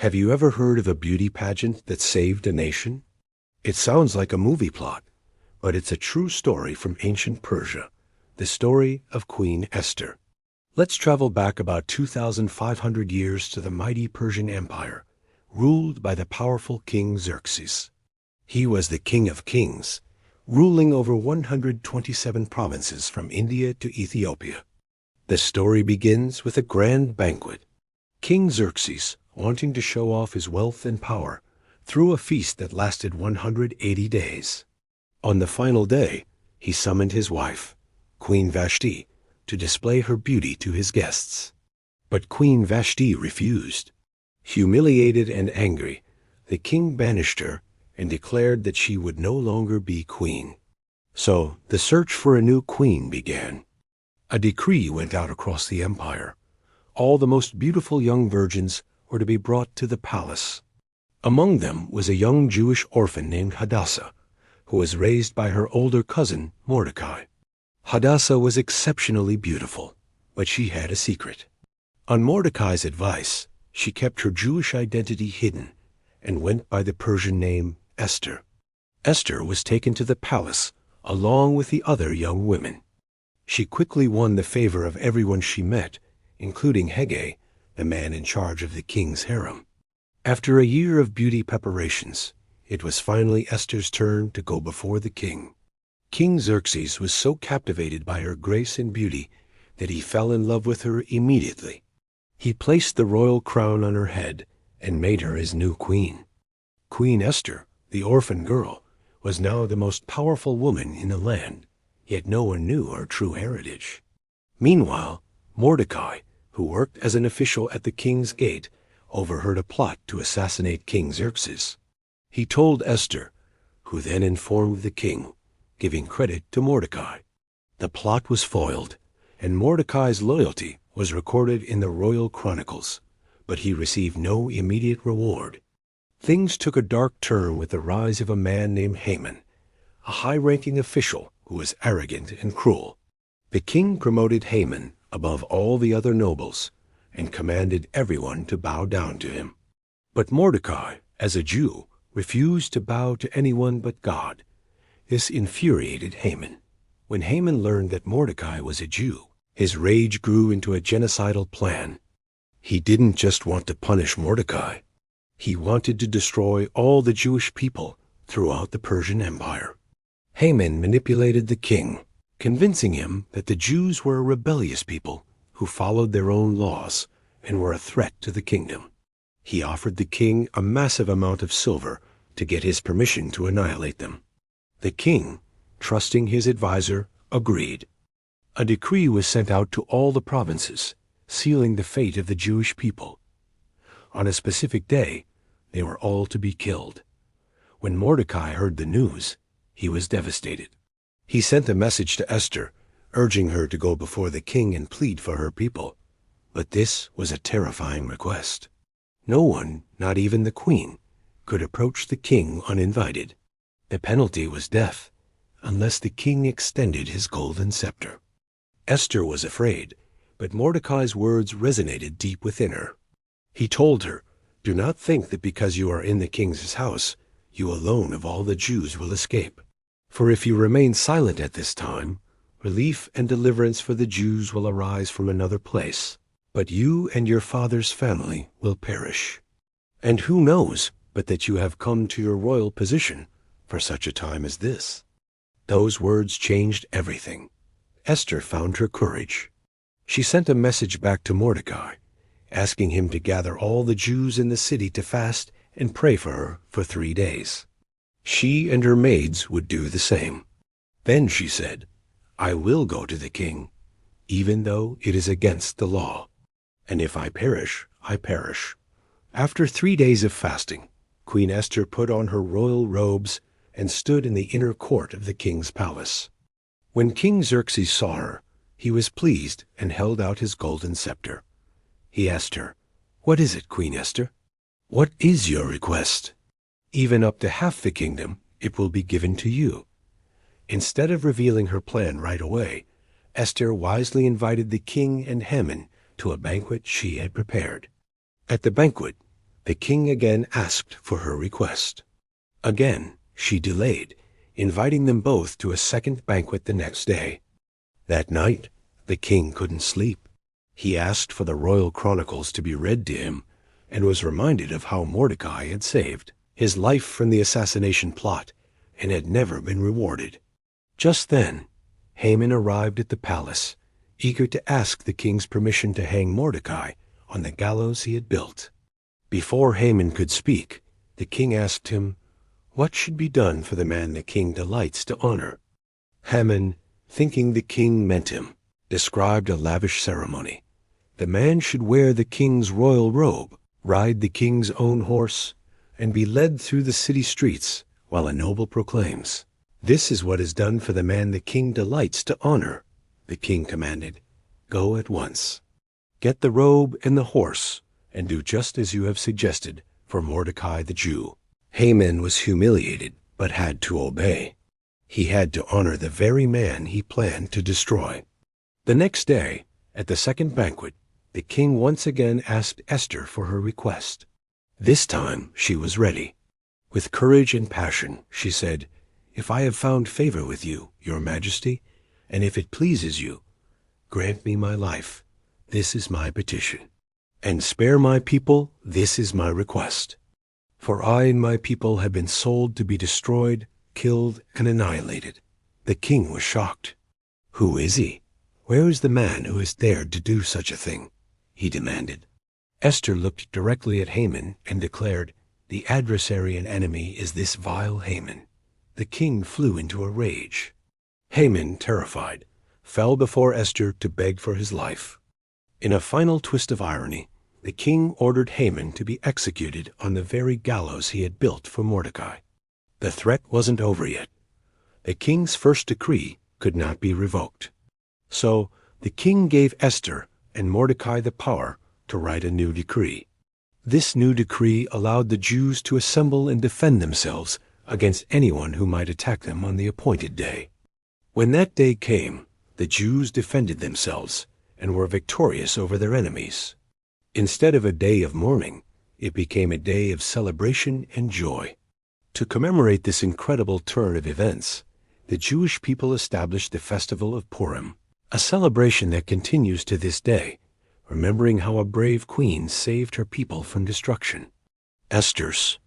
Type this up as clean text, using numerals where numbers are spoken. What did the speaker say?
Have you ever heard of a beauty pageant that saved a nation? It sounds like a movie plot, but it's a true story from ancient Persia, the story of Queen Esther. Let's travel back about 2,500 years to the mighty Persian Empire, ruled by the powerful King Xerxes. He was the king of kings, ruling over 127 provinces from India to Ethiopia. The story begins with a grand banquet. King Xerxes, wanting to show off his wealth and power, threw a feast that lasted 180 days. On the final day, he summoned his wife, Queen Vashti, to display her beauty to his guests. But Queen Vashti refused. Humiliated and angry, the king banished her and declared that she would no longer be queen. So the search for a new queen began. A decree went out across the empire. All the most beautiful young virgins were to be brought to the palace. Among them was a young Jewish orphan named Hadassah, who was raised by her older cousin, Mordecai. Hadassah was exceptionally beautiful, but she had a secret. On Mordecai's advice, she kept her Jewish identity hidden and went by the Persian name Esther. Esther was taken to the palace along with the other young women. She quickly won the favor of everyone she met, including Hege, the man in charge of the king's harem. After a year of beauty preparations, it was finally Esther's turn to go before the king. King Xerxes was so captivated by her grace and beauty that he fell in love with her immediately. He placed the royal crown on her head and made her his new queen. Queen Esther, the orphan girl, was now the most powerful woman in the land, yet no one knew her true heritage. Meanwhile, Mordecai, who worked as an official at the king's gate, overheard a plot to assassinate King Xerxes. He told Esther, who then informed the king, giving credit to Mordecai. The plot was foiled, and Mordecai's loyalty was recorded in the royal chronicles, but he received no immediate reward. Things took a dark turn with the rise of a man named Haman, a high-ranking official who was arrogant and cruel. The king promoted Haman above all the other nobles and commanded everyone to bow down to him. But Mordecai, as a Jew, refused to bow to anyone but God. This infuriated Haman. When Haman learned that Mordecai was a Jew, his rage grew into a genocidal plan. He didn't just want to punish Mordecai. He wanted to destroy all the Jewish people throughout the Persian Empire. Haman manipulated the king, convincing him that the Jews were a rebellious people who followed their own laws and were a threat to the kingdom. He offered the king a massive amount of silver to get his permission to annihilate them. The king, trusting his advisor, agreed. A decree was sent out to all the provinces, sealing the fate of the Jewish people. On a specific day, they were all to be killed. When Mordecai heard the news, he was devastated. He sent a message to Esther, urging her to go before the king and plead for her people. But this was a terrifying request. No one, not even the queen, could approach the king uninvited. The penalty was death, unless the king extended his golden scepter. Esther was afraid, but Mordecai's words resonated deep within her. He told her, "Do not think that because you are in the king's house, you alone of all the Jews will escape. For if you remain silent at this time, relief and deliverance for the Jews will arise from another place, but you and your father's family will perish. And who knows but that you have come to your royal position for such a time as this?" Those words changed everything. Esther found her courage. She sent a message back to Mordecai, asking him to gather all the Jews in the city to fast and pray for her for 3 days. She and her maids would do the same. Then she said, "I will go to the king, even though it is against the law. And if I perish, I perish." After 3 days of fasting, Queen Esther put on her royal robes and stood in the inner court of the king's palace. When King Xerxes saw her, he was pleased and held out his golden scepter. He asked her, "What is it, Queen Esther? What is your request? Even up to half the kingdom, it will be given to you." Instead of revealing her plan right away, Esther wisely invited the king and Haman to a banquet she had prepared. At the banquet, The king again asked for her request. Again, she delayed, inviting them both to a second banquet the next day. That night, the king couldn't sleep. He asked for the royal chronicles to be read to him, and was reminded of how Mordecai had saved his life from the assassination plot and had never been rewarded. Just then, Haman arrived at the palace, eager to ask the king's permission to hang Mordecai on the gallows he had built. Before Haman could speak, the king asked him, what should be done for the man the king delights to honor? Haman, thinking the king meant him, described a lavish ceremony. The man should wear the king's royal robe, ride the king's own horse, and be led through the city streets while a noble proclaims, "This is what is done for the man the king delights to honor." The king commanded, "Go at once. Get the robe and the horse, and do just as you have suggested for Mordecai the Jew." Haman was humiliated, but had to obey. He had to honor the very man he planned to destroy. The next day, at the second banquet, the king once again asked Esther for her request. This time she was ready. With courage and passion, she said, "If I have found favor with you, your majesty, and if it pleases you, grant me my life. This is my petition. And spare my people. This is my request. For I and my people have been sold to be destroyed, killed, and annihilated." The king was shocked. "Who is he? Where is the man who has dared to do such a thing?" he demanded. Esther looked directly at Haman and declared, "The adversary and enemy is this vile Haman." The king flew into a rage. Haman, terrified, fell before Esther to beg for his life. In a final twist of irony, the king ordered Haman to be executed on the very gallows he had built for Mordecai. The threat wasn't over yet. The king's first decree could not be revoked. So the king gave Esther and Mordecai the power to write a new decree. This new decree allowed the Jews to assemble and defend themselves against anyone who might attack them on the appointed day. When that day came, the Jews defended themselves and were victorious over their enemies. Instead of a day of mourning, it became a day of celebration and joy. To commemorate this incredible turn of events, the Jewish people established the festival of Purim, a celebration that continues to this day, remembering how a brave queen saved her people from destruction. Esther's